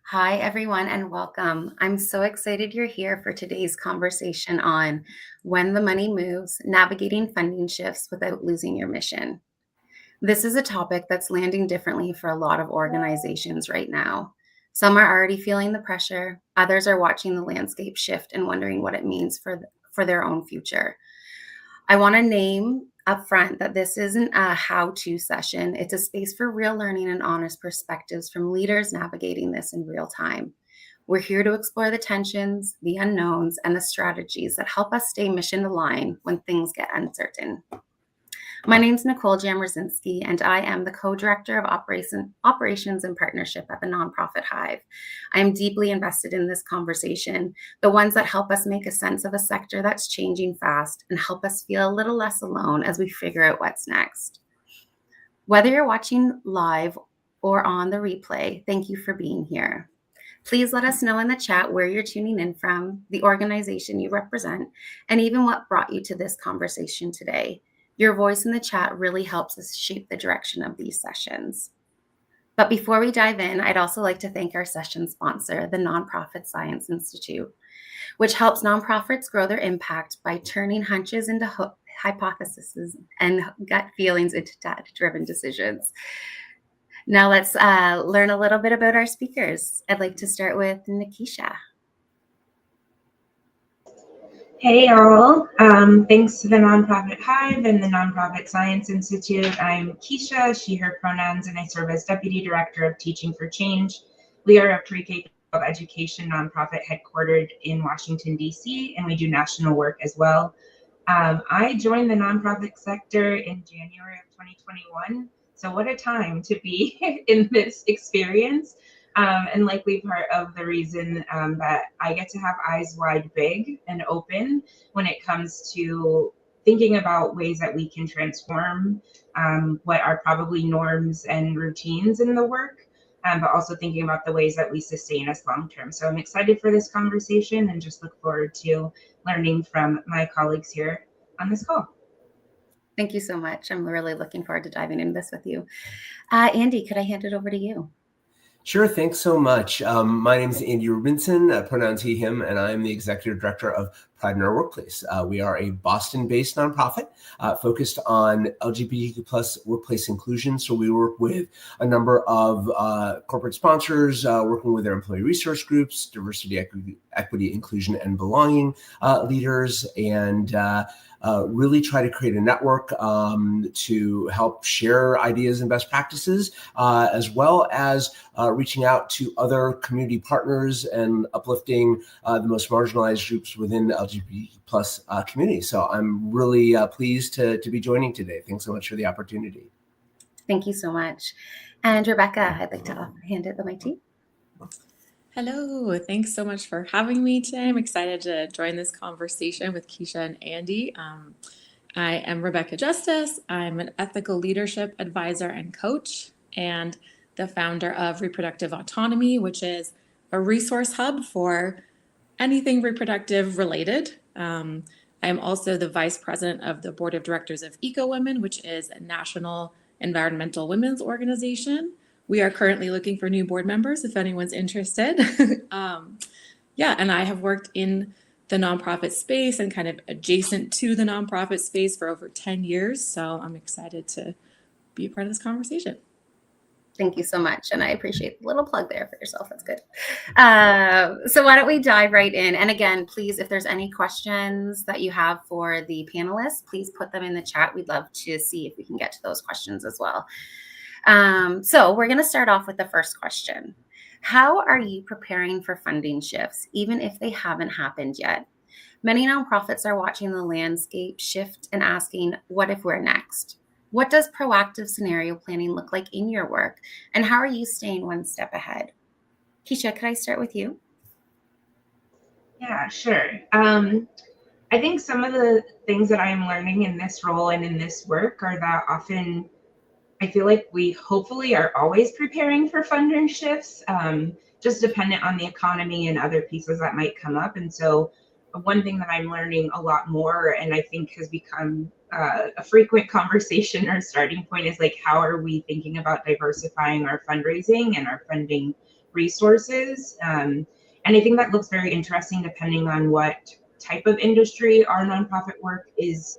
Hi, everyone, and welcome. I'm so excited you're here for today's conversation on when the money moves, navigating funding shifts without losing your mission. This is a topic that's landing differently for a lot of organizations right now. Some are already feeling the pressure, others are watching the landscape shift and wondering what it means for their own future. I want to name upfront that this isn't a how to session. It's a space for real learning and honest perspectives from leaders navigating this in real time. We're here to explore the tensions, the unknowns, and the strategies that help us stay mission aligned when things get uncertain. My name is Nicole Jamrzinski, and I am the co-director of operations and partnership at the nonprofit Hive. I am deeply invested in this conversation, the ones that help us make a sense of a sector that's changing fast and help us feel a little less alone as we figure out what's next. Whether you're watching live or on the replay, thank you for being here. Please let us know in the chat where you're tuning in from, the organization you represent, and even what brought you to this conversation today. Your voice in the chat really helps us shape the direction of these sessions. But before we dive in, I'd also like to thank our session sponsor, the Nonprofit Science Institute, which helps nonprofits grow their impact by turning hunches into hypotheses and gut feelings into data-driven decisions. Now let's learn a little bit about our speakers. I'd like to start with Nikisha. Hey all, thanks to the Nonprofit Hive and the Nonprofit Science Institute. I'm Keisha, she, her pronouns, and I serve as Deputy Director of Teaching for Change. We are a pre-K education nonprofit headquartered in Washington, D.C., and we do national work as well. I joined the nonprofit sector in January of 2021, so what a time to be in this experience. And likely part of the reason that I get to have eyes wide big and open when it comes to thinking about ways that we can transform what are probably norms and routines in the work, but also thinking about the ways that we sustain us long term. So I'm excited for this conversation and just look forward to learning from my colleagues here on this call. Thank you so much. I'm really looking forward to diving into this with you. Andy, could I hand it over to you? Sure, thanks so much. My name is Andy Rubinson, pronouns he, him, and I'm the Executive Director of Pride in Our Workplace. We are a Boston-based nonprofit focused on LGBTQ plus workplace inclusion. So we work with a number of corporate sponsors, working with their employee resource groups, diversity, equity, inclusion, and belonging leaders, and really try to create a network to help share ideas and best practices, as well as reaching out to other community partners and uplifting the most marginalized groups within the LGBT plus community. So I'm really pleased to be joining today. Thanks so much for the opportunity. Thank you so much. And Rebecca, I'd like to hand it the mic to you. Hello, thanks so much for having me today. I'm excited to join this conversation with Keisha and Andy. I am Rebecca Justice. I'm an ethical leadership advisor and coach, and the founder of Reproductive Autonomy, which is a resource hub for anything reproductive related. I am also the vice president of the board of directors of Eco Women, which is a national environmental women's organization. We are currently looking for new board members if anyone's interested. And I have worked in the nonprofit space and kind of adjacent to the nonprofit space for over 10 years. So I'm excited to be a part of this conversation. Thank you so much. And I appreciate the little plug there for yourself. That's good. So why don't we dive right in? And again, please, if there's any questions that you have for the panelists, please put them in the chat. We'd love to see if we can get to those questions as well. So we're going to start off with the first question. How are you preparing for funding shifts, even if they haven't happened yet? Many nonprofits are watching the landscape shift and asking, what if we're next? What does proactive scenario planning look like in your work? And how are you staying one step ahead? Keisha, could I start with you? Yeah, sure. I think some of the things that I'm learning in this role and in this work are that often I feel like we hopefully are always preparing for funding shifts, just dependent on the economy and other pieces that might come up. And so one thing that I'm learning a lot more, and I think has become a frequent conversation or starting point, is like, how are we thinking about diversifying our fundraising and our funding resources. And I think that looks very interesting depending on what type of industry our nonprofit work is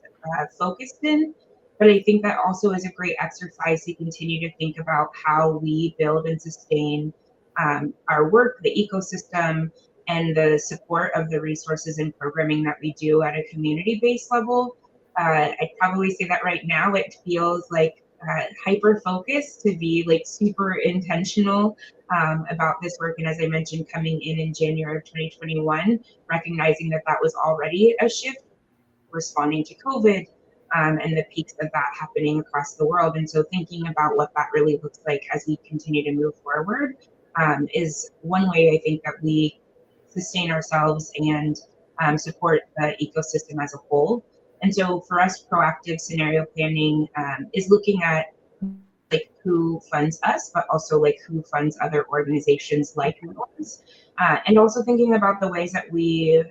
focused in. But I think that also is a great exercise to continue to think about how we build and sustain our work, the ecosystem, and the support of the resources and programming that we do at a community-based level. I'd probably say that right now it feels like hyper focused to be like super intentional about this work. And as I mentioned, coming in January of 2021, recognizing that that was already a shift responding to COVID and the peaks of that happening across the world. And so thinking about what that really looks like as we continue to move forward is one way I think that we sustain ourselves and support the ecosystem as a whole. And so for us, proactive scenario planning is looking at like who funds us, but also like who funds other organizations like ours. And also thinking about the ways that we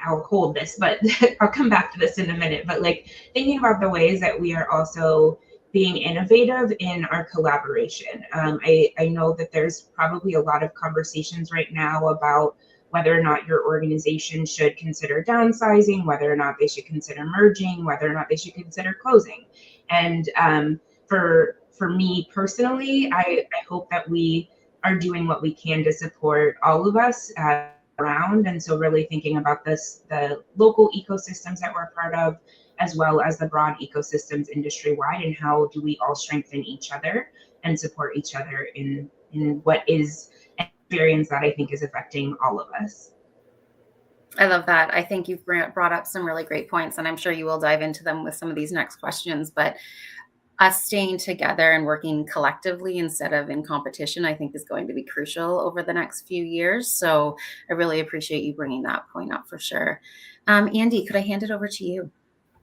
I'll hold this, but I'll come back to this in a minute. But like thinking about the ways that we are also being innovative in our collaboration. I know that there's probably a lot of conversations right now about whether or not your organization should consider downsizing, whether or not they should consider merging, whether or not they should consider closing. And for me personally, I hope that we are doing what we can to support all of us. Around. And so really thinking about this, the local ecosystems that we're part of, as well as the broad ecosystems industry wide, and how do we all strengthen each other and support each other in what is an experience that I think is affecting all of us. I love that. I think you've brought up some really great points, and I'm sure you will dive into them with some of these next questions. But us staying together and working collectively instead of in competition, I think is going to be crucial over the next few years. So I really appreciate you bringing that point up for sure. Andy, could I hand it over to you?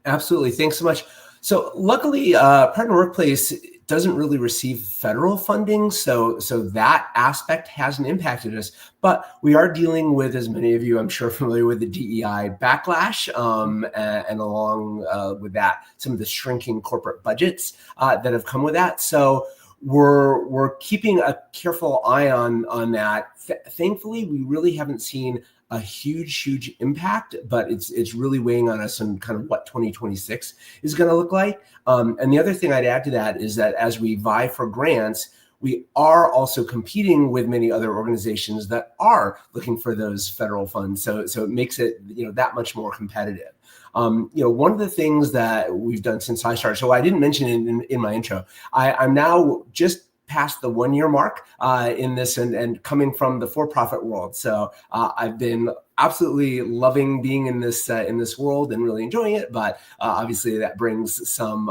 Absolutely. Thanks so much. So luckily, Partner Workplace doesn't really receive federal funding, so that aspect hasn't impacted us. But we are dealing with, as many of you I'm sure familiar with, the DEI backlash, and along with that, some of the shrinking corporate budgets that have come with that. So we're keeping a careful eye on that. Thankfully, we really haven't seen a huge impact, but it's really weighing on us on kind of what 2026 is going to look like. And the other thing I'd add to that is that as we vie for grants, we are also competing with many other organizations that are looking for those federal funds. So it makes it that much more competitive. One of the things that we've done since I started, so I didn't mention in my intro, I'm now just past the 1 year mark in this and coming from the for-profit world. So I've been absolutely loving being in this world and really enjoying it. But obviously that brings some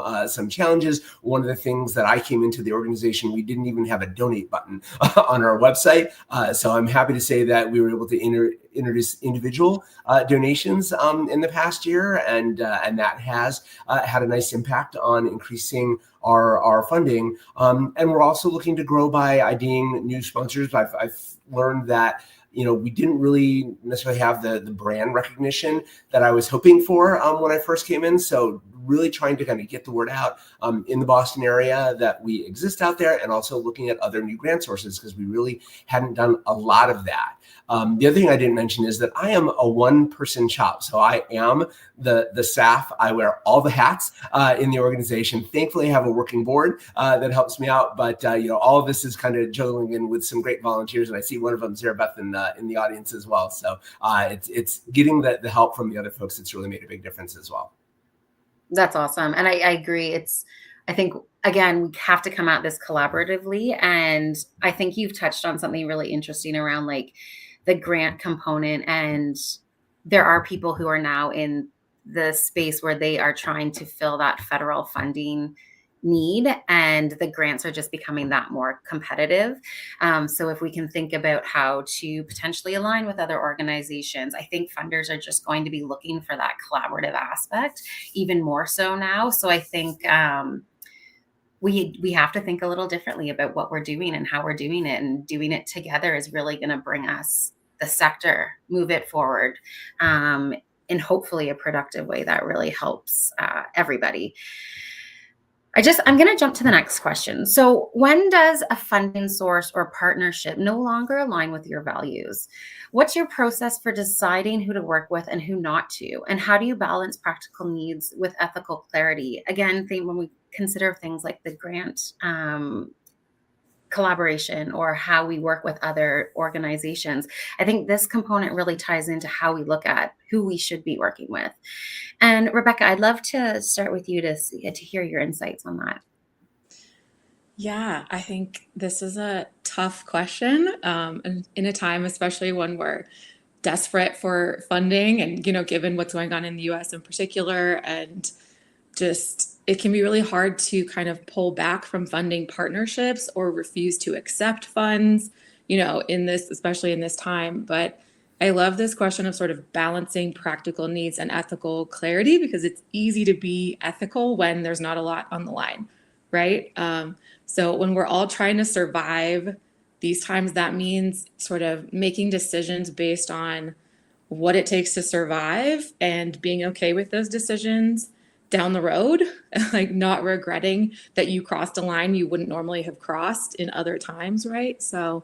challenges. One of the things that I came into the organization, we didn't even have a donate button on our website. So I'm happy to say that we were able to introduce individual donations in the past year, and that has had a nice impact on increasing our funding. And we're also looking to grow by IDing new sponsors. I've learned that we didn't really necessarily have the brand recognition that I was hoping for when I first came in. So really trying to kind of get the word out in the Boston area that we exist out there, and also looking at other new grant sources because we really hadn't done a lot of that. The other thing I didn't mention is that I am a one-person shop. So I am the staff. I wear all the hats in the organization. Thankfully, I have a working board that helps me out. But all of this is kind of juggling in with some great volunteers, and I see one of them, Sarah Beth, in the audience as well. So it's getting the help from the other folks that's really made a big difference as well. That's awesome. And I agree. I think, again, we have to come at this collaboratively. And I think you've touched on something really interesting around like the grant component. And there are people who are now in the space where they are trying to fill that federal funding need, and the grants are just becoming that more competitive. So if we can think about how to potentially align with other organizations, I think funders are just going to be looking for that collaborative aspect even more so now. So I think we have to think a little differently about what we're doing and how we're doing it, and doing it together is really going to bring us the sector, move it forward in hopefully a productive way that really helps everybody. I'm going to jump to the next question. So, when does a funding source or partnership no longer align with your values? What's your process for deciding who to work with and who not to? And how do you balance practical needs with ethical clarity? Again, when we consider things like the grant collaboration or how we work with other organizations, I think this component really ties into how we look at who we should be working with. And Rebecca, I'd love to start with you to hear your insights on that. Yeah, I think this is a tough question, and in a time, especially when we're desperate for funding, and given what's going on in the U.S. in particular, and just it can be really hard to kind of pull back from funding partnerships or refuse to accept funds, in this, especially in this time. But I love this question of sort of balancing practical needs and ethical clarity, because it's easy to be ethical when there's not a lot on the line, right? So when we're all trying to survive these times, that means sort of making decisions based on what it takes to survive and being okay with those decisions down the road, like not regretting that you crossed a line you wouldn't normally have crossed in other times, right? So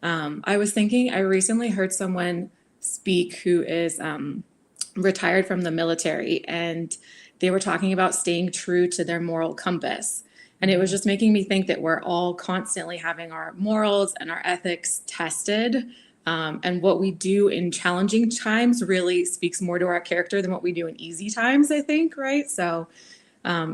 I was thinking, I recently heard someone speak who is retired from the military, and they were talking about staying true to their moral compass. And it was just making me think that we're all constantly having our morals and our ethics tested. And what we do in challenging times really speaks more to our character than what we do in easy times, I think, right? So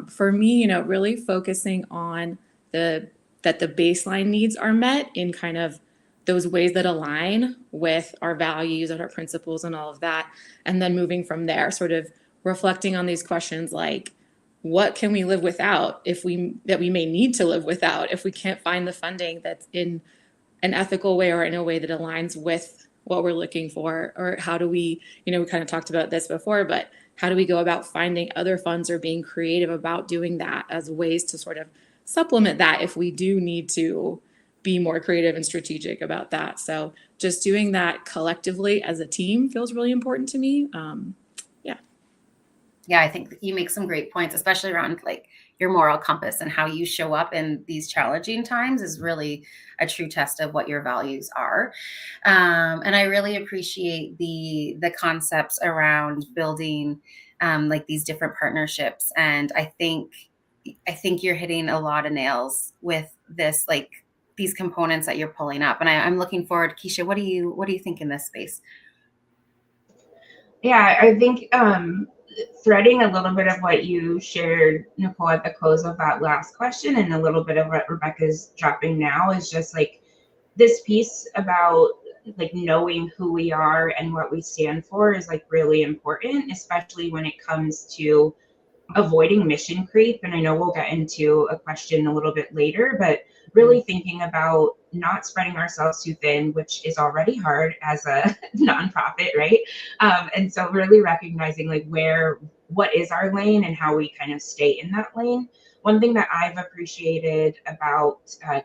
for me, really focusing on that the baseline needs are met in kind of those ways that align with our values and our principles and all of that. And then moving from there, sort of reflecting on these questions like, what can we live without that we may need to live without if we can't find the funding that's in an ethical way or in a way that aligns with what we're looking for? Or how do we, we kind of talked about this before, but how do we go about finding other funds or being creative about doing that as ways to sort of supplement that if we do need to be more creative and strategic about that? So just doing that collectively as a team feels really important to me. Yeah, I think you make some great points, especially around like your moral compass and how you show up in these challenging times is really a true test of what your values are. And I really appreciate the concepts around building like these different partnerships. And I think you're hitting a lot of nails with this, like these components that you're pulling up. And I'm looking forward. Keisha, what do you think in this space? Yeah, I think threading a little bit of what you shared, Nicole, at the close of that last question, and a little bit of what Rebecca's dropping now is just like this piece about like knowing who we are and what we stand for is like really important, especially when it comes to avoiding mission creep. And I know we'll get into a question a little bit later, but really thinking about not spreading ourselves too thin, which is already hard as a nonprofit, right? And so really recognizing like what is our lane and how we kind of stay in that lane. One thing that I've appreciated about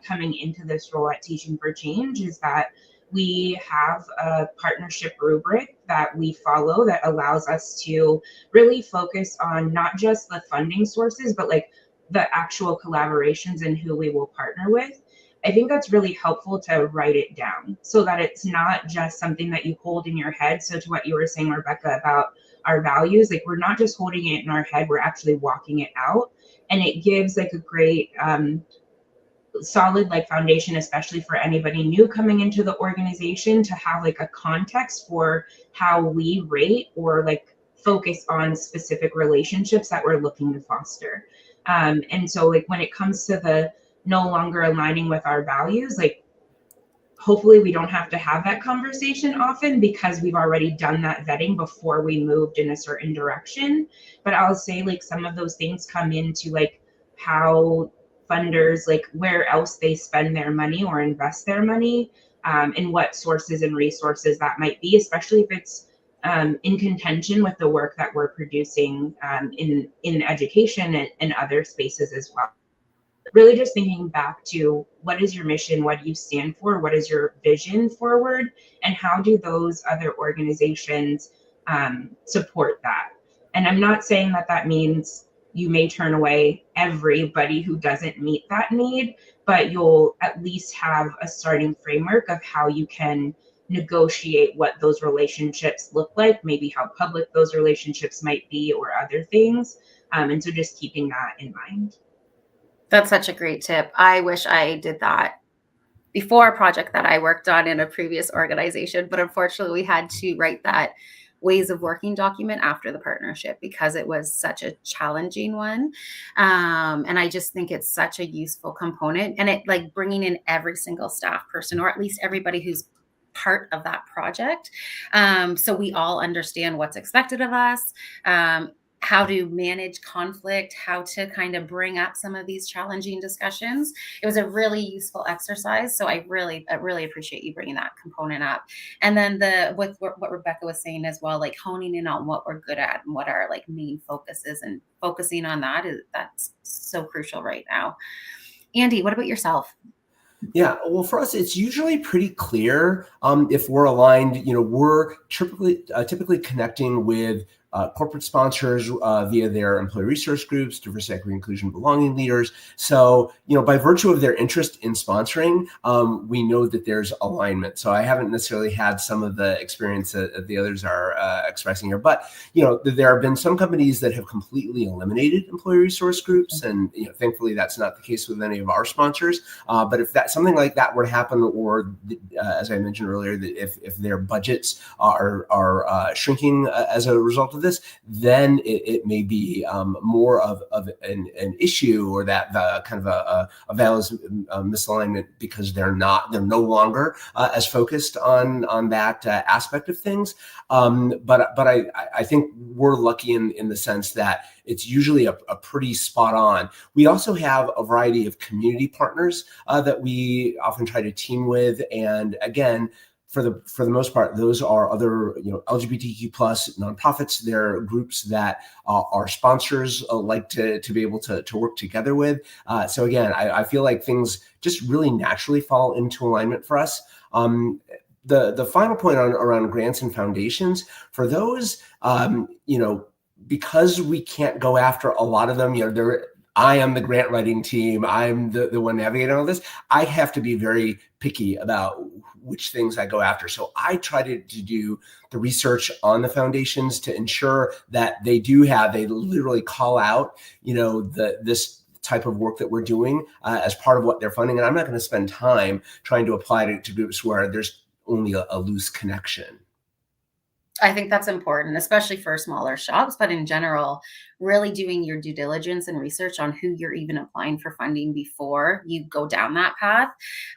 coming into this role at Teaching for Change is that we have a partnership rubric that we follow that allows us to really focus on not just the funding sources, but like the actual collaborations and who we will partner with. I think that's really helpful to write it down so that it's not just something that you hold in your head. So to what you were saying, Rebecca, about our values, like we're not just holding it in our head, we're actually walking it out. And it gives like a great solid like foundation, especially for anybody new coming into the organization, to have like a context for how we rate or like focus on specific relationships that we're looking to foster. And so like when it comes to the no longer aligning with our values, like hopefully we don't have to have that conversation often because we've already done that vetting before we moved in a certain direction. But I'll say like some of those things come into like how funders, like where else they spend their money or invest their money, and what sources and resources that might be, especially if it's in contention with the work that we're producing in education and other spaces as well. Really just thinking back to what is your mission, what do you stand for, what is your vision forward, and how do those other organizations support that. And I'm not saying that that means you may turn away everybody who doesn't meet that need, but you'll at least have a starting framework of how you can negotiate what those relationships look like, maybe how public those relationships might be, or other things. And so just keeping that in mind. That's such a great tip. I wish I did that before a project that I worked on in a previous organization, but unfortunately we had to write that ways of working document after the partnership because it was such a challenging one. And I just think it's such a useful component, and it like bringing in every single staff person, or at least everybody who's part of that project. So we all understand what's expected of us, how to manage conflict, how to kind of bring up some of these challenging discussions. It was a really useful exercise. So I really appreciate you bringing that component up. And then with what Rebecca was saying as well, like honing in on what we're good at and what our like main focus is, and focusing on that's so crucial right now. Andy, what about yourself? Yeah, well, for us, it's usually pretty clear if we're aligned. We're typically connecting with corporate sponsors via their employee resource groups, diversity, equity, inclusion, belonging leaders. So, by virtue of their interest in sponsoring, we know that there's alignment. So I haven't necessarily had some of the experience that the others are expressing here, but there have been some companies that have completely eliminated employee resource groups, and thankfully that's not the case with any of our sponsors. But if that something like that were to happen, or as I mentioned earlier, that if their budgets are shrinking as a result of this, then it may be more of an issue, or that the kind of a balance misalignment, because they're no longer as focused on that aspect of things. But I think we're lucky in the sense that it's usually a pretty spot on. We also have a variety of community partners that we often try to team with, and again, for the most part, those are other LGBTQ plus nonprofits. They're groups that our sponsors like to be able to work together with. So again, I feel like things just really naturally fall into alignment for us. The final point around grants and foundations, for those, because we can't go after a lot of them, I am the grant writing team. I'm the one navigating all this. I have to be very picky about which things I go after. So I try to do the research on the foundations to ensure that they literally call out, this type of work that we're doing as part of what they're funding. And I'm not going to spend time trying to apply to groups where there's only a loose connection. I think that's important, especially for smaller shops, but in general, really doing your due diligence and research on who you're even applying for funding before you go down that path.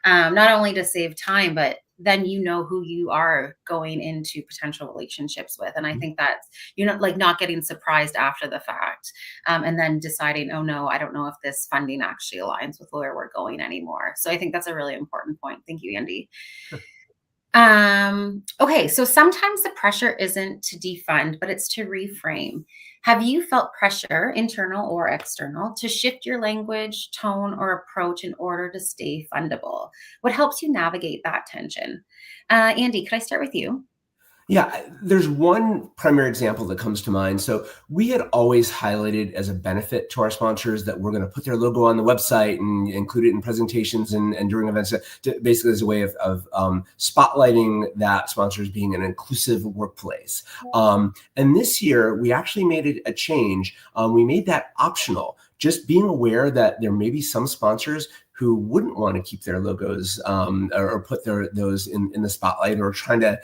Not only to save time, but then who you are going into potential relationships with. And I think that's, like not getting surprised after the fact, and then deciding, oh no, I don't know if this funding actually aligns with where we're going anymore. So I think that's a really important point. Thank you, Andy. Okay, so sometimes the pressure isn't to defund, but it's to reframe. Have you felt pressure, internal or external, to shift your language, tone, or approach in order to stay fundable? What helps you navigate that tension? Andy, could I start with you? Yeah, there's one primary example that comes to mind. So we had always highlighted as a benefit to our sponsors that we're going to put their logo on the website and include it in presentations and during events, basically as a way of spotlighting that sponsors being an inclusive workplace. And this year, we actually made it a change. We made that optional, just being aware that there may be some sponsors who wouldn't want to keep their logos or put those in the spotlight, or trying to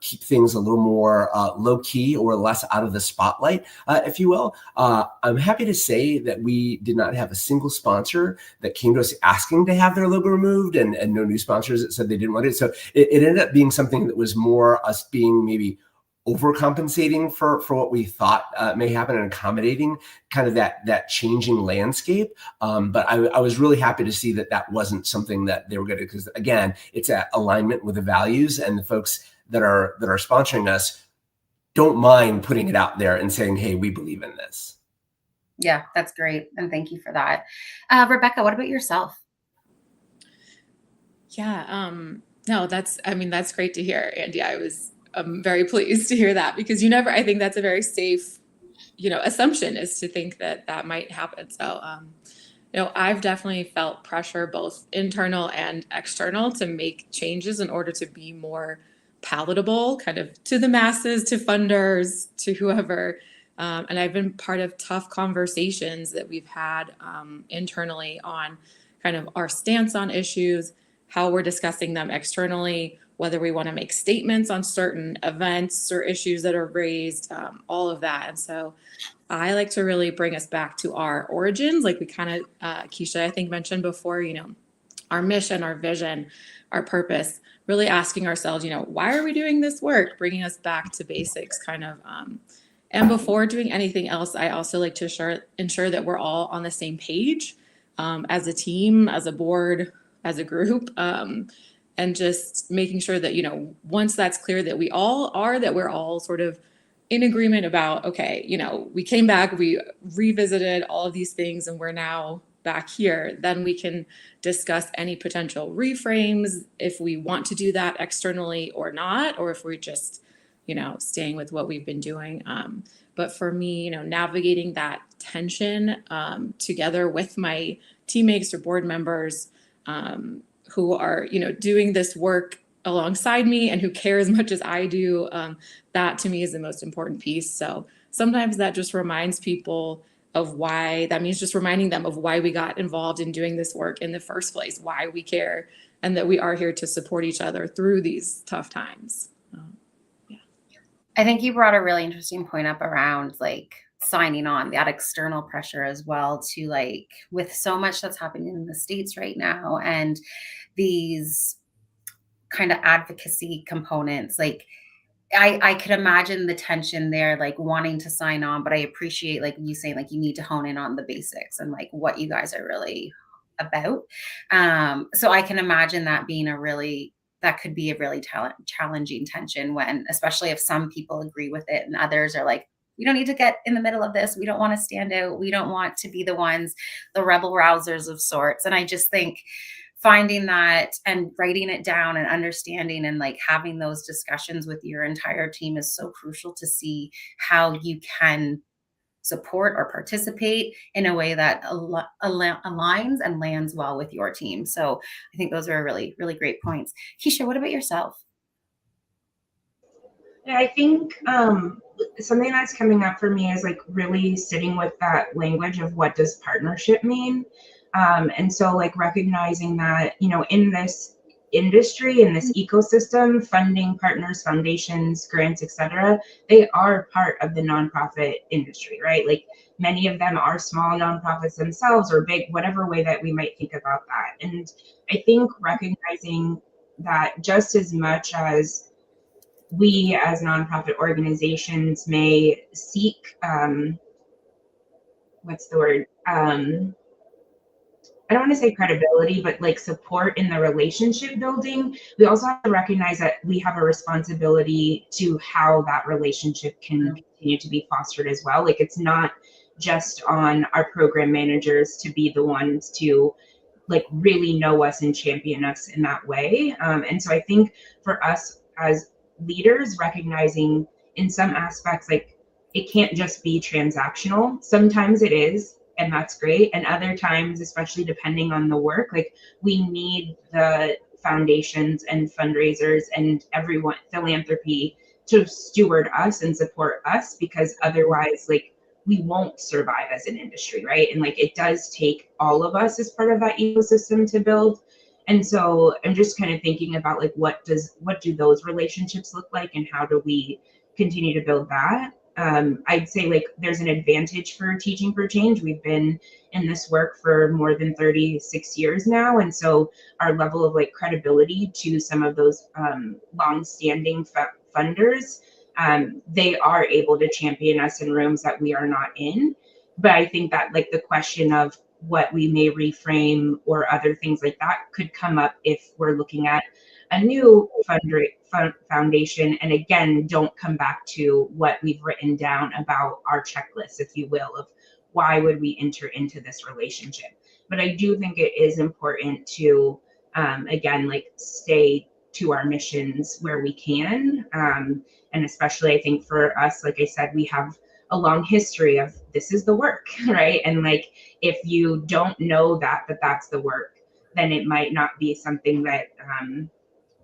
keep things a little more low key or less out of the spotlight, if you will. I'm happy to say that we did not have a single sponsor that came to us asking to have their logo removed, and no new sponsors that said they didn't want it. So it ended up being something that was more us being maybe overcompensating for what we thought may happen, and accommodating kind of that changing landscape. But I was really happy to see that wasn't something that they were going to, because again, it's at alignment with the values, and the folks that are sponsoring us don't mind putting it out there and saying, hey, we believe in this. Yeah, that's great. And thank you for that. Rebecca, what about yourself? Yeah, no, that's great to hear, Andy. I'm very pleased to hear that, because I think that's a very safe assumption is to think that that might happen. So, I've definitely felt pressure, both internal and external, to make changes in order to be more palatable, kind of to the masses, to funders, to whoever. And I've been part of tough conversations that we've had internally on kind of our stance on issues, how we're discussing them externally, whether we want to make statements on certain events or issues that are raised, all of that. And so I like to really bring us back to our origins, like we kind of, Keisha, I think, mentioned before, our mission, our vision, our purpose, really asking ourselves, why are we doing this work, bringing us back to basics kind of. And before doing anything else, I also like to ensure that we're all on the same page, as a team, as a board, as a group, and just making sure that, once that's clear that we all are, that we're all sort of in agreement about, okay, we came back, we revisited all of these things, and we're now back here, then we can discuss any potential reframes, if we want to do that externally or not, or if we're just, staying with what we've been doing. But for me, navigating that tension together with my teammates or board members who are, doing this work alongside me and who care as much as I do, that to me is the most important piece. So sometimes that just reminds people of why, that means just reminding them of why we got involved in doing this work in the first place, why we care, and that we are here to support each other through these tough times. I think you brought a really interesting point up around like signing on, that external pressure as well, to like, with so much that's happening in the States right now and these kind of advocacy components, like I could imagine the tension there, like wanting to sign on, but I appreciate like you saying like you need to hone in on the basics and like what you guys are really about. So I can imagine that being that could be a really challenging tension, when, especially if some people agree with it and others are like, we don't need to get in the middle of this. We don't want to stand out. We don't want to be the ones, the rebel rousers of sorts. And I just think finding that and writing it down and understanding and like having those discussions with your entire team is so crucial to see how you can support or participate in a way that aligns and lands well with your team. So I think those are really, really great points. Keisha, what about yourself? Yeah, I think something that's coming up for me is like really sitting with that language of what does partnership mean? And so like recognizing that, in this industry, in this ecosystem, funding partners, foundations, grants, etc., they are part of the nonprofit industry, right? Like many of them are small nonprofits themselves or big, whatever way that we might think about that. And I think recognizing that just as much as we as nonprofit organizations may seek, what's the word? I don't want to say credibility, but like support in the relationship building, we also have to recognize that we have a responsibility to how that relationship can continue to be fostered as well. Like it's not just on our program managers to be the ones to like really know us and champion us in that way. And so I think for us as leaders, recognizing in some aspects, like it can't just be transactional. Sometimes it is, and that's great. And other times, especially depending on the work, like we need the foundations and fundraisers and everyone, philanthropy, to steward us and support us, because otherwise, like we won't survive as an industry, right? And like it does take all of us as part of that ecosystem to build. And so I'm just kind of thinking about like what do those relationships look like, and how do we continue to build that? I'd say like there's an advantage for Teaching for Change. We've been in this work for more than 36 years now, and so our level of like credibility to some of those long-standing funders, they are able to champion us in rooms that we are not in. But I think that like the question of what we may reframe or other things like that could come up if we're looking at a new foundation, and again, don't come back to what we've written down about our checklist, if you will, of why would we enter into this relationship. But I do think it is important to, again, like stay to our missions where we can. And especially I think for us, like I said, we have a long history of this is the work, right? And like, if you don't know that that's the work, then it might not be something that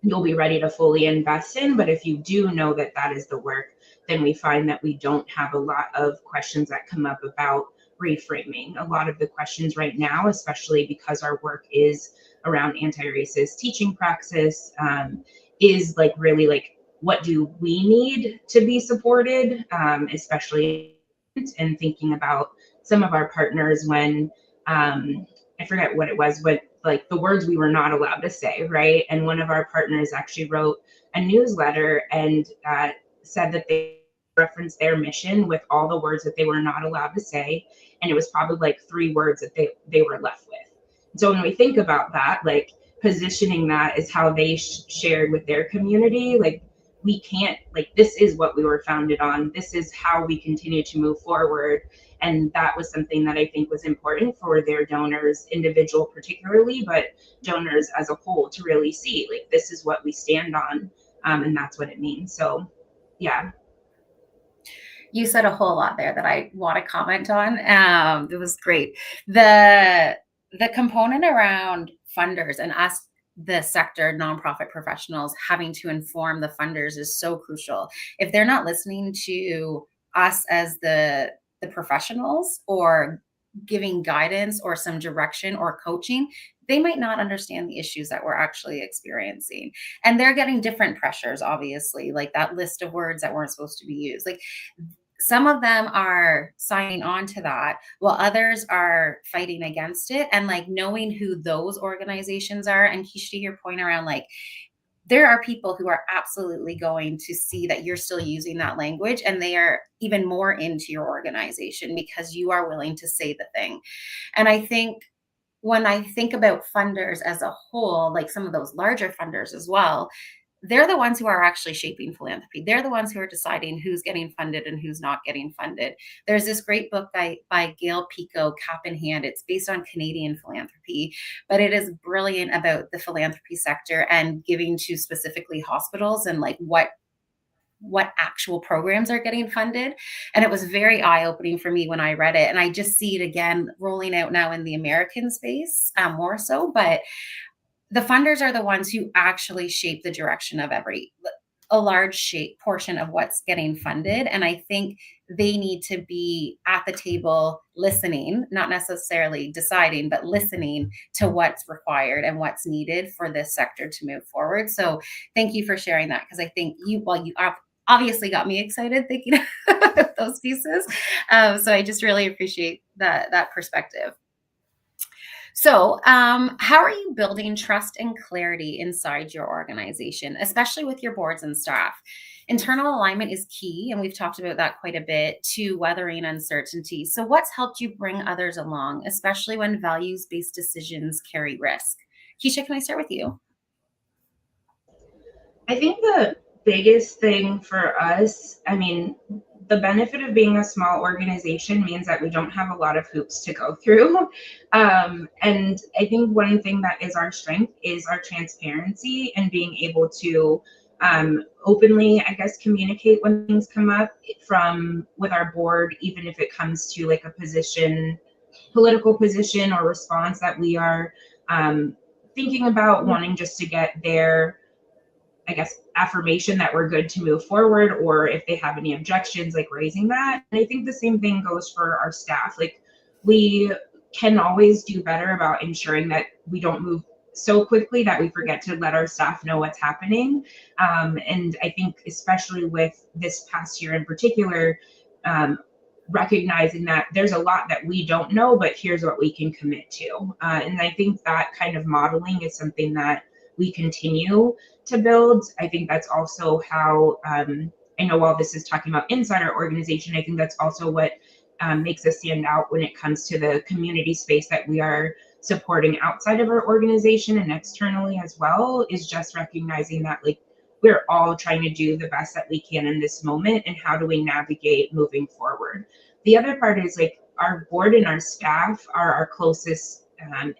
you'll be ready to fully invest in. But if you do know that that is the work, then we find that we don't have a lot of questions that come up about reframing. A lot of the questions right now, especially because our work is around anti-racist teaching praxis, is like really like, what do we need to be supported, especially and thinking about some of our partners when I forget what it was, but like the words we were not allowed to say, right? And one of our partners actually wrote a newsletter and said that they referenced their mission with all the words that they were not allowed to say, and it was probably like 3 words that they were left with. So when we think about that, like positioning that is how they shared with their community, like we can't, like, this is what we were founded on, this is how we continue to move forward. And that was something that I think was important for their donors, individual particularly, but donors as a whole, to really see, like, this is what we stand on, and that's what it means. So yeah. You said a whole lot there that I want to comment on. It was great. The component around funders and us, the sector, nonprofit professionals, having to inform the funders is so crucial. If they're not listening to us as the professionals, or giving guidance or some direction or coaching, they might not understand the issues that we're actually experiencing. And they're getting different pressures, obviously, like that list of words that weren't supposed to be used. Like, some of them are signing on to that while others are fighting against it. And like, knowing who those organizations are, and Keisha, to your point around, like, there are people who are absolutely going to see that you're still using that language, and they are even more into your organization because you are willing to say the thing. And I think when I think about funders as a whole, like some of those larger funders as well, they're the ones who are actually shaping philanthropy. They're the ones who are deciding who's getting funded and who's not getting funded. There's this great book by Gail Pico, Cap in Hand. It's based on Canadian philanthropy, but it is brilliant about the philanthropy sector and giving to specifically hospitals and like what actual programs are getting funded. And it was very eye-opening for me when I read it. And I just see it again rolling out now in the American space, more so. But the funders are the ones who actually shape the direction of a large portion of what's getting funded. And I think they need to be at the table listening, not necessarily deciding, but listening to what's required and what's needed for this sector to move forward. So thank you for sharing that, because I think you obviously got me excited thinking of those pieces. So I just really appreciate that perspective. So, how are you building trust and clarity inside your organization, especially with your boards and staff? Internal alignment is key, and we've talked about that quite a bit, to weathering uncertainty. So, what's helped you bring others along, especially when values-based decisions carry risk? Keisha, can I start with you? I think the biggest thing for us, I mean, the benefit of being a small organization means that we don't have a lot of hoops to go through. And I think one thing that is our strength is our transparency and being able to openly, I guess, communicate when things come up from with our board, even if it comes to like a political position or response that we are thinking about, wanting just to get their, I guess, affirmation that we're good to move forward, or if they have any objections, like raising that. And I think the same thing goes for our staff. Like, we can always do better about ensuring that we don't move so quickly that we forget to let our staff know what's happening. And I think especially with this past year in particular, recognizing that there's a lot that we don't know, but here's what we can commit to. And I think that kind of modeling is something that we continue to build. I think that's also how, I know while this is talking about inside our organization, I think that's also what makes us stand out when it comes to the community space that we are supporting outside of our organization and externally as well, is just recognizing that, like, we're all trying to do the best that we can in this moment, and how do we navigate moving forward. The other part is, like, our board and our staff are our closest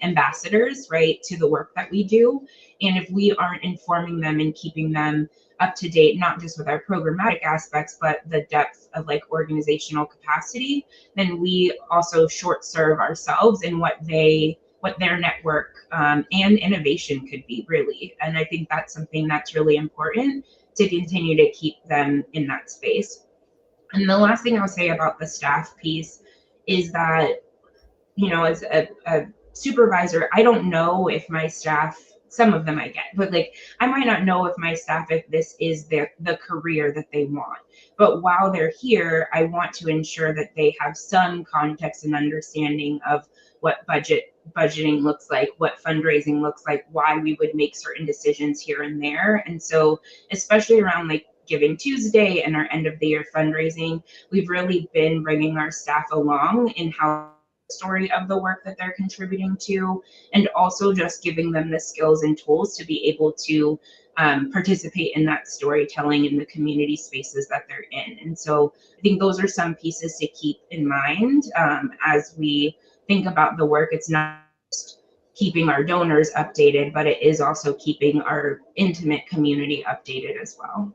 ambassadors, right, to the work that we do. And if we aren't informing them and keeping them up to date, not just with our programmatic aspects, but the depth of like organizational capacity, then we also short serve ourselves in what their network and innovation could be, really. And I think that's something that's really important to continue to keep them in that space. And the last thing I'll say about the staff piece is that, as a supervisor, I don't know if my staff, some of them I get, but like I might not know if my staff, if this is the career that they want. But while they're here, I want to ensure that they have some context and understanding of what budgeting looks like, what fundraising looks like, why we would make certain decisions here and there. And so, especially around like Giving Tuesday and our end of the year fundraising, we've really been bringing our staff along in how story of the work that they're contributing to, and also just giving them the skills and tools to be able to participate in that storytelling in the community spaces that they're in. And so I think those are some pieces to keep in mind as we think about the work. It's not just keeping our donors updated, but it is also keeping our intimate community updated as well.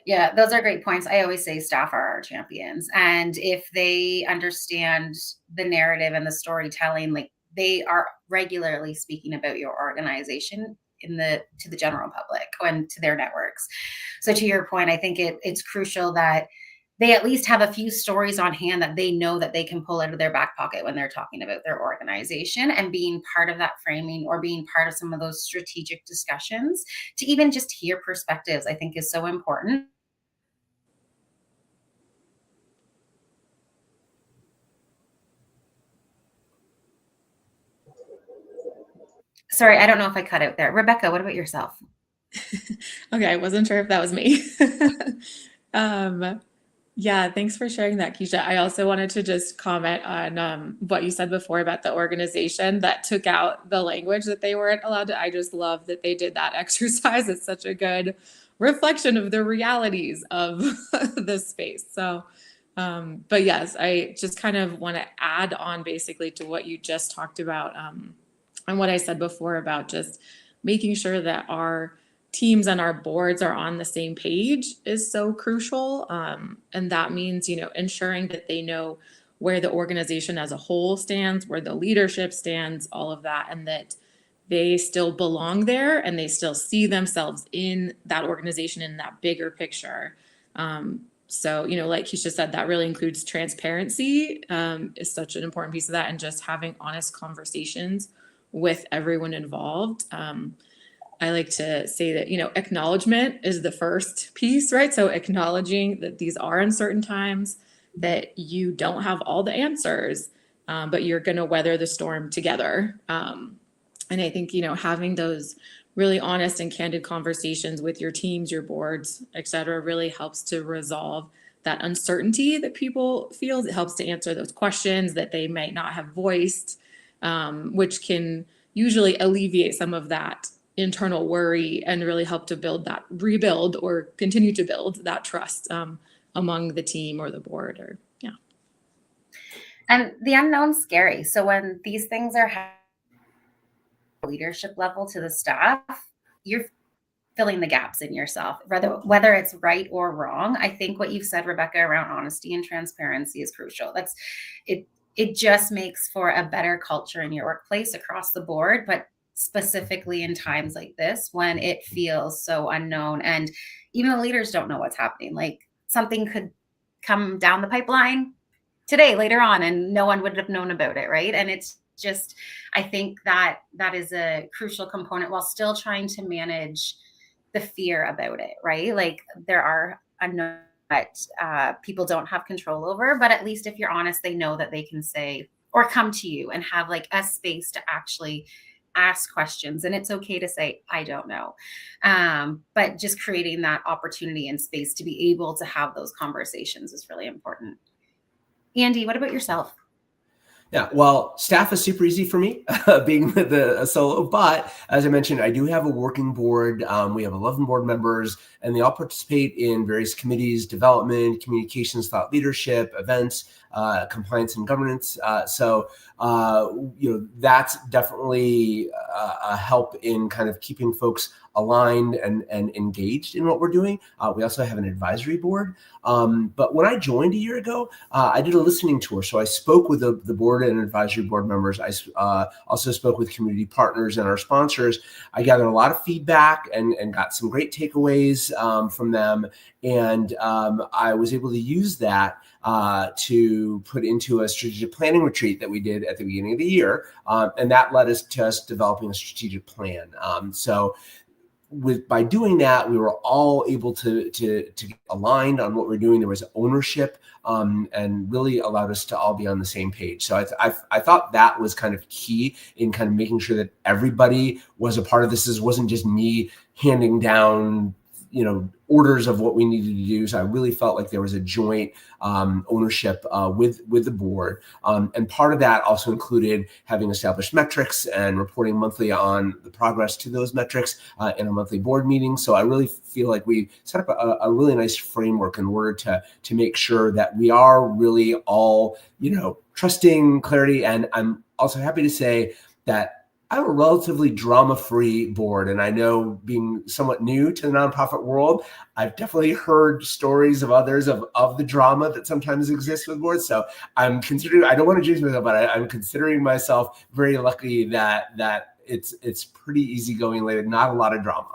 Yeah, those are great points. I always say staff are our champions. And if they understand the narrative and the storytelling, like they are regularly speaking about your organization to the general public and to their networks. So to your point, I think it's crucial that they at least have a few stories on hand that they know that they can pull out of their back pocket when they're talking about their organization, and being part of that framing or being part of some of those strategic discussions to even just hear perspectives, I think is so important. Sorry, I don't know if I cut out there. Rebecca, what about yourself? Okay, I wasn't sure if that was me. Yeah, thanks for sharing that, Keisha. I also wanted to just comment on what you said before about the organization that took out the language that they weren't allowed to. I just love that they did that exercise. It's such a good reflection of the realities of this space. So, but yes, I just kind of want to add on basically to what you just talked about and what I said before about just making sure that our teams and our boards are on the same page is so crucial. And that means, ensuring that they know where the organization as a whole stands, where the leadership stands, all of that, and that they still belong there and they still see themselves in that organization in that bigger picture. So, like Keisha said, that really includes transparency is such an important piece of that, and just having honest conversations with everyone involved. I like to say that, acknowledgement is the first piece, right? So acknowledging that these are uncertain times, that you don't have all the answers, but you're going to weather the storm together. And I think, having those really honest and candid conversations with your teams, your boards, et cetera, really helps to resolve that uncertainty that people feel. It helps to answer those questions that they might not have voiced, which can usually alleviate some of that internal worry and really help to rebuild or continue to build that trust among the team or the board. And the unknown's scary. So when these things are leadership level to the staff, you're filling the gaps in yourself, whether it's right or wrong. I think what you've said, Rebecca, around honesty and transparency is crucial. It just makes for a better culture in your workplace across the board, but specifically in times like this when it feels so unknown and even the leaders don't know what's happening. Like something could come down the pipeline today, later on, and no one would have known about it, right? And it's just, I think that is a crucial component while still trying to manage the fear about it, right? Like there are unknowns that people don't have control over, but at least if you're honest, they know that they can say or come to you and have like a space to actually ask questions. And it's okay to say, I don't know. But just creating that opportunity and space to be able to have those conversations is really important. Andy, what about yourself? Yeah, well, staff is super easy for me, being a solo. But as I mentioned, I do have a working board. We have 11 board members, and they all participate in various committees, development, communications, thought leadership, events. compliance and governance. That's definitely a help in kind of keeping folks aligned and engaged in what we're doing. We also have an advisory board. But when I joined a year ago, I did a listening tour. So I spoke with the board and advisory board members. I also spoke with community partners and our sponsors. I gathered a lot of feedback and got some great takeaways from them. And I was able to use that to put into a strategic planning retreat that we did at the beginning of the year. And that led us to developing a strategic plan. By doing that, we were all able to get aligned on what we're doing. There was ownership and really allowed us to all be on the same page. So I thought that was kind of key in kind of making sure that everybody was a part of this. This wasn't just me handing down orders of what we needed to do. So I really felt like there was a joint ownership with the board. And part of that also included having established metrics and reporting monthly on the progress to those metrics in a monthly board meeting. So I really feel like we set up a really nice framework in order to make sure that we are really all, trusting clarity. And I'm also happy to say that I have a relatively drama-free board, and I know being somewhat new to the nonprofit world, I've definitely heard stories of others of the drama that sometimes exists with boards. So I'm considering, I don't want to jinx myself, but I'm considering myself very lucky that it's pretty easygoing later, not a lot of drama.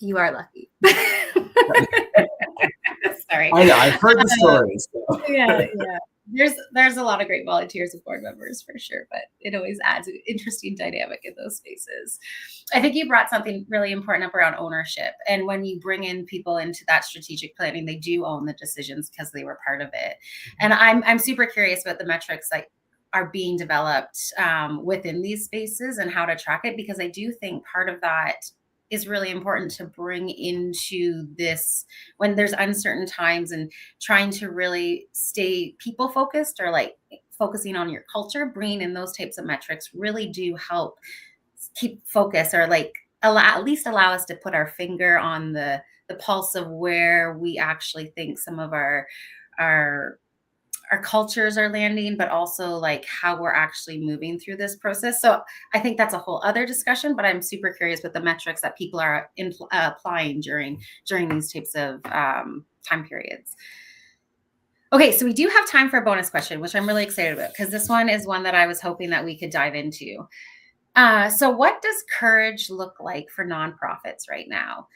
You are lucky. Sorry. I know, I've heard the stories. So. Yeah. There's a lot of great volunteers and board members for sure, but it always adds an interesting dynamic in those spaces. I think you brought something really important up around ownership. And when you bring in people into that strategic planning, they do own the decisions because they were part of it. And I'm super curious about the metrics that are being developed within these spaces and how to track it, because I do think part of that is really important to bring into this when there's uncertain times, and trying to really stay people focused, or like focusing on your culture. Bringing in those types of metrics really do help keep focus, or like at least allow us to put our finger on the pulse of where we actually think some of our cultures are landing, but also like how we're actually moving through this process. So I think that's a whole other discussion, but I'm super curious with the metrics that people are applying during these types of time periods. Okay, so we do have time for a bonus question, which I'm really excited about, because this one is one that I was hoping that we could dive into. So what does courage look like for nonprofits right now?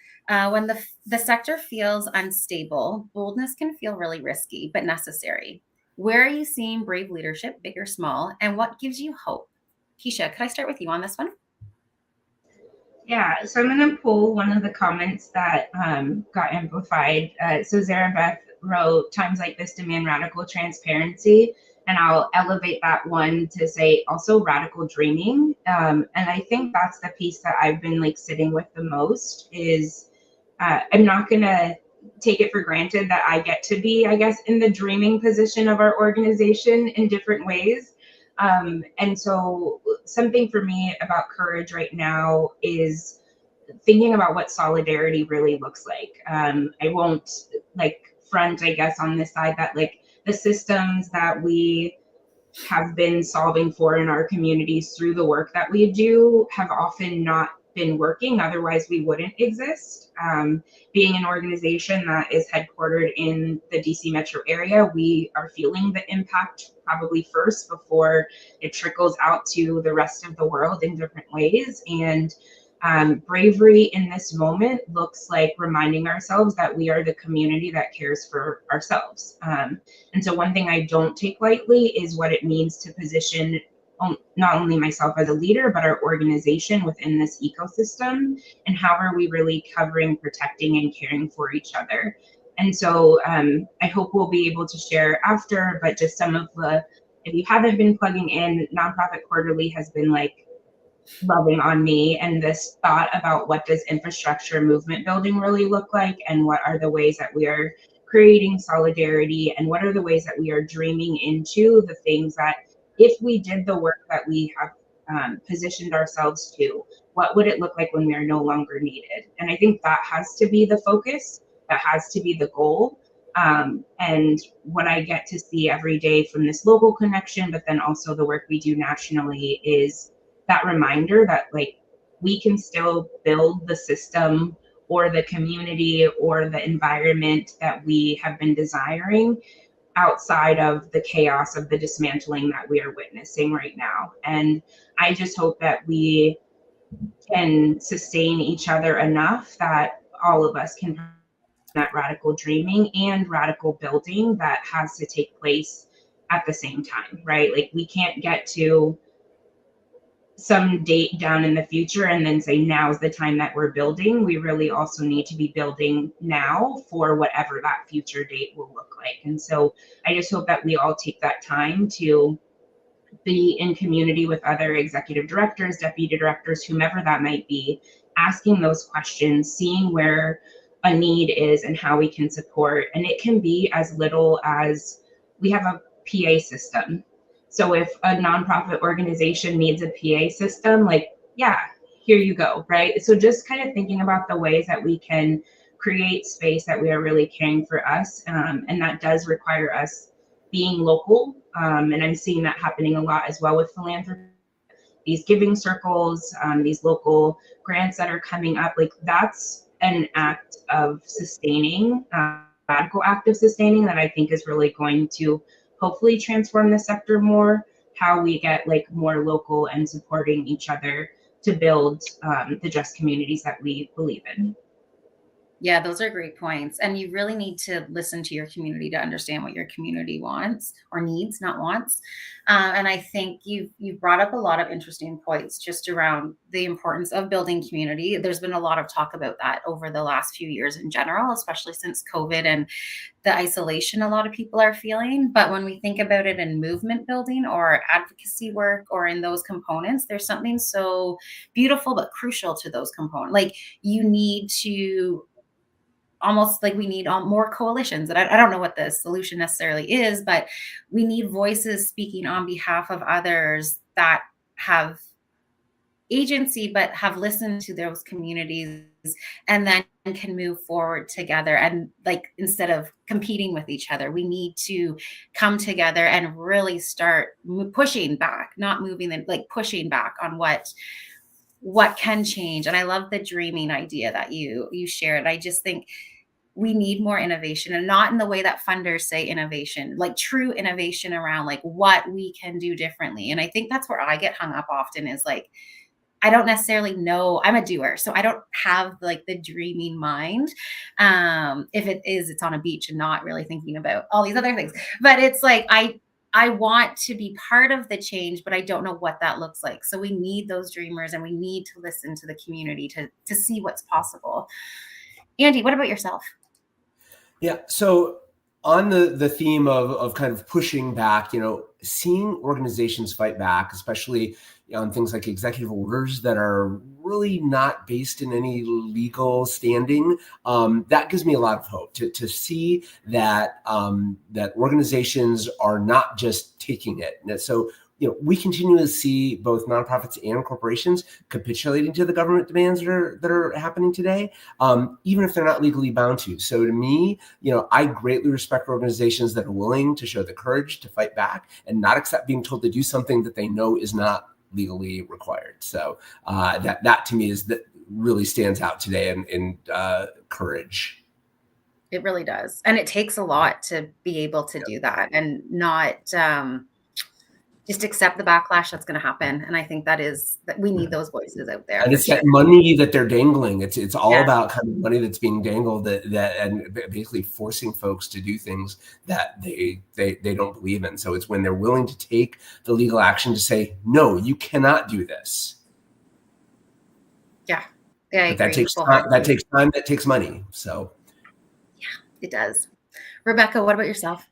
When the sector feels unstable, boldness can feel really risky, but necessary. Where are you seeing brave leadership, big or small, and what gives you hope? Keisha, could I start with you on this one? Yeah, so I'm going to pull one of the comments that got amplified. So Zarabeth wrote, "Times like this demand radical transparency," and I'll elevate that one to say also radical dreaming. And I think that's the piece that I've been like sitting with the most is I'm not going to take it for granted that I get to be, I guess, in the dreaming position of our organization in different ways. And so something for me about courage right now is thinking about what solidarity really looks like. I won't like front, I guess, on this side that like the systems that we have been solving for in our communities through the work that we do have often not been working, otherwise we wouldn't exist. Being an organization that is headquartered in the DC metro area, we are feeling the impact probably first before it trickles out to the rest of the world in different ways. And bravery in this moment looks like reminding ourselves that we are the community that cares for ourselves. And so one thing I don't take lightly is what it means to position not only myself as a leader, but our organization within this ecosystem, and how are we really covering, protecting, and caring for each other. And so I hope we'll be able to share after, but just some of the, if you haven't been plugging in, Nonprofit Quarterly has been like loving on me, and this thought about what does infrastructure movement building really look like, and what are the ways that we are creating solidarity, and what are the ways that we are dreaming into the things that if we did the work that we have positioned ourselves to, what would it look like when we are no longer needed? And I think that has to be the focus, that has to be the goal. And what I get to see every day from this local connection, but then also the work we do nationally, is that reminder that like we can still build the system or the community or the environment that we have been desiring outside of the chaos of the dismantling that we are witnessing right now. And I just hope that we can sustain each other enough that all of us can that radical dreaming and radical building that has to take place at the same time, right? Like we can't get to some date down in the future and then say now's the time that we're building. We really also need to be building now for whatever that future date will look like. And so I just hope that we all take that time to be in community with other executive directors, deputy directors, whomever that might be, asking those questions, seeing where a need is and how we can support. And it can be as little as we have a PA system. So if a nonprofit organization needs a PA system, like, yeah, here you go, right? So just kind of thinking about the ways that we can create space that we are really caring for us. And that does require us being local. And I'm seeing that happening a lot as well with philanthropy. These giving circles, these local grants that are coming up, like that's an act of sustaining, radical act of sustaining that I think is really going to hopefully transform the sector more, how we get like more local and supporting each other to build the just communities that we believe in. Yeah, those are great points. And you really need to listen to your community to understand what your community wants or needs, not wants. And I think you've brought up a lot of interesting points just around the importance of building community. There's been a lot of talk about that over the last few years in general, especially since COVID and the isolation a lot of people are feeling. But when we think about it in movement building or advocacy work or in those components, there's something so beautiful but crucial to those components. Like you need to almost like we need more coalitions. And I don't know what the solution necessarily is, but we need voices speaking on behalf of others that have agency, but have listened to those communities and then can move forward together. And like, instead of competing with each other, we need to come together and really start pushing back, not moving and like pushing back on what can change. And I love the dreaming idea that you shared. I just think we need more innovation, and not in the way that funders say innovation, like true innovation around like what we can do differently. And I think that's where I get hung up often is like, I don't necessarily know. I'm a doer, so I don't have like the dreaming mind. If it is, it's on a beach and not really thinking about all these other things. But it's like I want to be part of the change, but I don't know what that looks like. So we need those dreamers, and we need to listen to the community to see what's possible. Andy, what about yourself? Yeah. So on the theme of kind of pushing back, seeing organizations fight back, especially on things like executive orders that are really not based in any legal standing, that gives me a lot of hope to see that that organizations are not just taking it. And so we continue to see both nonprofits and corporations capitulating to the government demands that are happening today, even if they're not legally bound to. So to me, I greatly respect organizations that are willing to show the courage to fight back and not accept being told to do something that they know is not legally required. So that to me is that really stands out today in courage. It really does. And it takes a lot to be able to do that and not just accept the backlash that's going to happen. And I think that we need those voices out there. And it's that money that they're dangling. It's all about kind of money that's being dangled that and basically forcing folks to do things that they don't believe in. So it's when they're willing to take the legal action to say, no, you cannot do this. Yeah. But that takes time. That takes time. That takes money. So yeah, it does. Rebecca, what about yourself?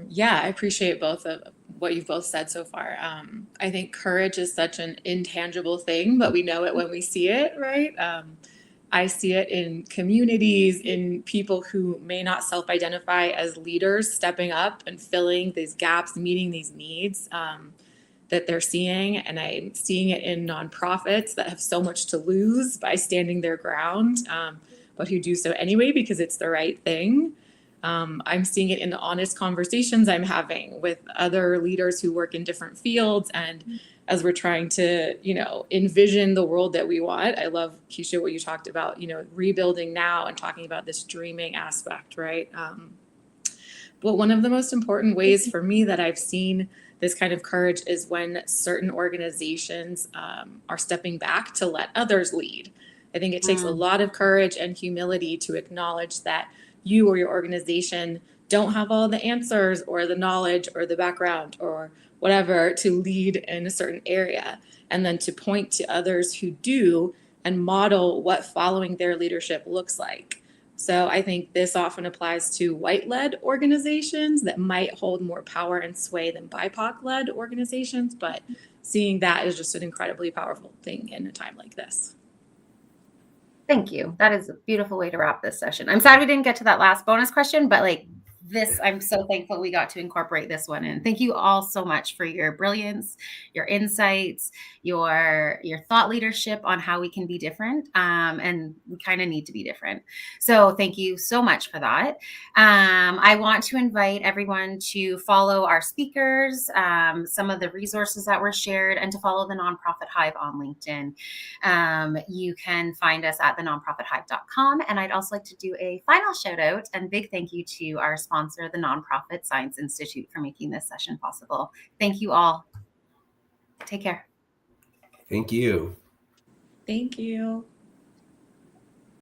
Yeah, I appreciate both of what you've both said so far. I think courage is such an intangible thing, but we know it when we see it, right? I see it in communities, in people who may not self-identify as leaders, stepping up and filling these gaps, meeting these needs that they're seeing. And I'm seeing it in nonprofits that have so much to lose by standing their ground. but who do so anyway because it's the right thing. I'm seeing it in the honest conversations I'm having with other leaders who work in different fields. And as we're trying to, envision the world that we want, I love, Keisha, what you talked about, rebuilding now and talking about this dreaming aspect, right? But one of the most important ways for me that I've seen this kind of courage is when certain organizations are stepping back to let others lead. I think it takes a lot of courage and humility to acknowledge that you or your organization don't have all the answers or the knowledge or the background or whatever to lead in a certain area, and then to point to others who do and model what following their leadership looks like. So I think this often applies to white-led organizations that might hold more power and sway than BIPOC-led organizations, but seeing that is just an incredibly powerful thing in a time like this. Thank you. That is a beautiful way to wrap this session. I'm sad we didn't get to that last bonus question, but this, I'm so thankful we got to incorporate this one in. Thank you all so much for your brilliance, your insights, your thought leadership on how we can be different. And we kind of need to be different. So thank you so much for that. I want to invite everyone to follow our speakers, some of the resources that were shared, and to follow the Nonprofit Hive on LinkedIn. You can find us at thenonprofithive.com. And I'd also like to do a final shout out and big thank you to our sponsor, the Nonprofit Science Institute, for making this session possible. Thank you all. Take care. Thank you. Thank you.